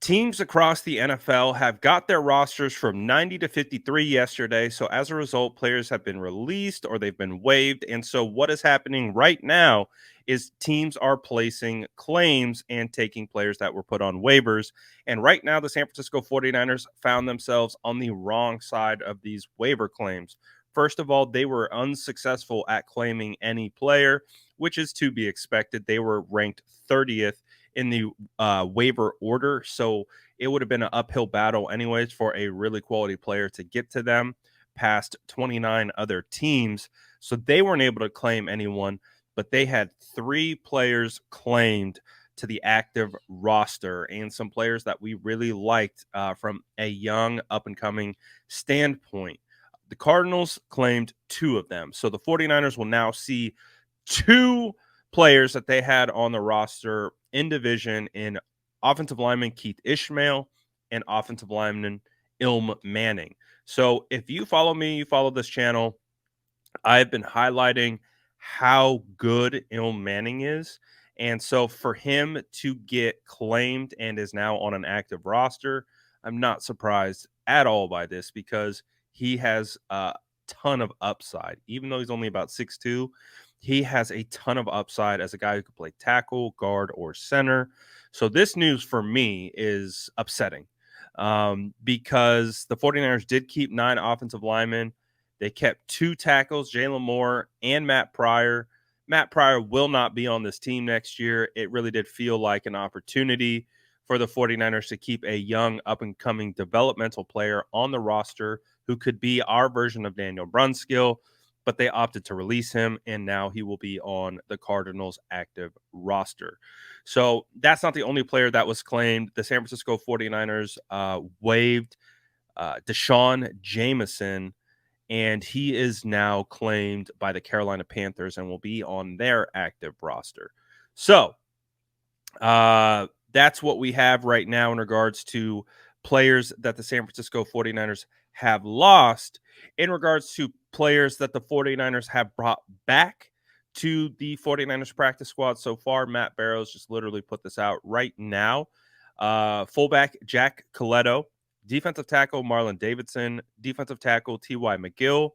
Teams across the NFL have got their rosters from 90 to 53 yesterday. So, as a result, players have been released or they've been waived. And so, what is happening right now is teams are placing claims and taking players that were put on waivers. And right now, the San Francisco 49ers found themselves on the wrong side of these waiver claims. First of all, they were unsuccessful at claiming any player, which is to be expected. They were ranked 30th in the waiver order. So it would have been an uphill battle, anyways, for a really quality player to get to them past 29 other teams. So they weren't able to claim anyone, but they had 3 players claimed to the active roster and some players that we really liked from a young, up and coming standpoint. The Cardinals claimed 2 of them. So the 49ers will now see 2 players that they had on the roster in division in offensive lineman Keith Ishmael and offensive lineman Ilm Manning. So if you follow me, you follow this channel, I've been highlighting how good Ilm Manning is. And so for him to get claimed and is now on an active roster, I'm not surprised at all by this because he has a ton of upside. Even though he's only about 6'2", he has a ton of upside as a guy who could play tackle, guard, or center. So this news for me is upsetting because the 49ers did keep 9 offensive linemen. They kept 2 tackles, Jalen Moore and Matt Pryor. Matt Pryor will not be on this team next year. It really did feel like an opportunity for the 49ers to keep a young, up-and-coming developmental player on the roster who could be our version of Daniel Brunskill, but they opted to release him, and now he will be on the Cardinals' active roster. So that's not the only player that was claimed. The San Francisco 49ers waived Deshaun Jameson, and he is now claimed by the Carolina Panthers and will be on their active roster. So that's what we have right now in regards to players that the San Francisco 49ers have lost. In regards to players that the 49ers have brought back to the 49ers practice squad so far, Matt Barrows just literally put this out right now. Fullback Jack Coletto, defensive tackle Marlon Davidson, defensive tackle T.Y. McGill,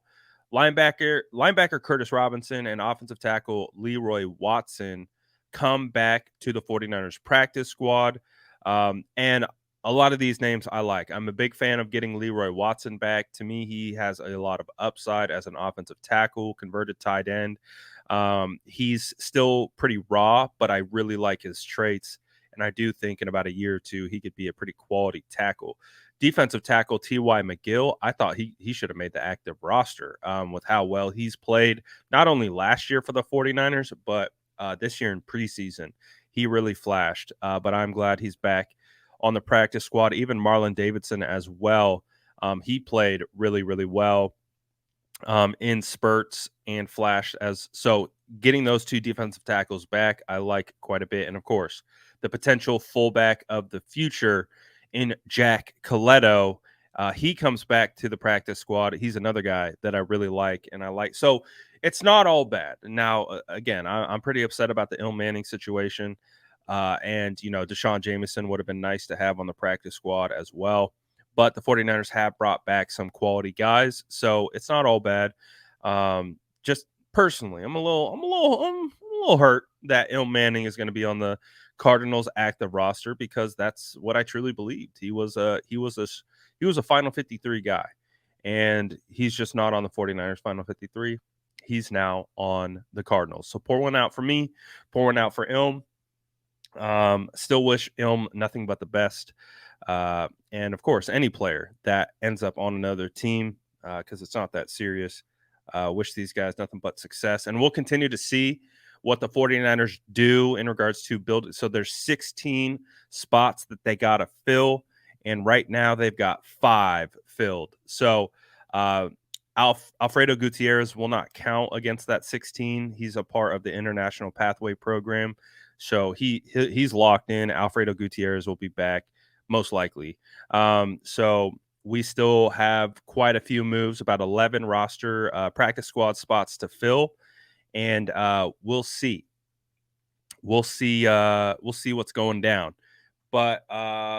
linebacker Curtis Robinson, and offensive tackle Leroy Watson come back to the 49ers practice squad. And a lot of these names I like. I'm a big fan of getting Leroy Watson back. To me, he has a lot of upside as an offensive tackle, converted tight end. He's still pretty raw, but I really like his traits. And I do think in about a year or two, he could be a pretty quality tackle. Defensive tackle T.Y. McGill, I thought he should have made the active roster with how well he's played, not only last year for the 49ers, but this year in preseason. He really flashed, but I'm glad he's back on the practice squad. Even Marlon Davidson as well. He played really, really well in spurts and flashed as so. Getting those 2 defensive tackles back, I like quite a bit. And of course, the potential fullback of the future in Jack Coletto. He comes back to the practice squad. He's another guy that I really like, and I like. So it's not all bad. Now, again, I'm pretty upset about the Ilm Manning situation. And, Deshaun Jameson would have been nice to have on the practice squad as well. But the 49ers have brought back some quality guys. So it's not all bad. Just personally, I'm a little hurt that Ilm Manning is going to be on the Cardinals active roster because that's what I truly believed. He was a final 53 guy, and he's just not on the 49ers final 53. He's now on the Cardinals. So pour one out for me, pour one out for Ilm. Still wish Ilm nothing but the best. And of course, any player that ends up on another team, because it's not that serious. Wish these guys nothing but success. And we'll continue to see what the 49ers do in regards to build. So there's 16 spots that they got to fill. And right now they've got 5 filled. So Alfredo Gutierrez will not count against that 16. He's a part of the International Pathway Program. So he's locked in. Alfredo Gutierrez will be back most likely. So we still have quite a few moves, about 11 roster practice squad spots to fill, and we'll see. We'll see what's going down. But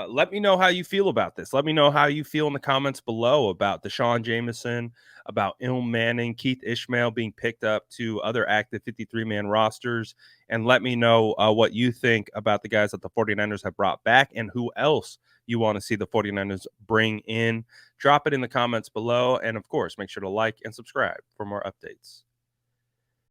let me know how you feel about this. Let me know how you feel in the comments below about Deshaun Jameson, about Ilm Manning, Keith Ishmael being picked up to other active 53-man rosters. And let me know what you think about the guys that the 49ers have brought back and who else you want to see the 49ers bring in. Drop it in the comments below. And, of course, make sure to like and subscribe for more updates.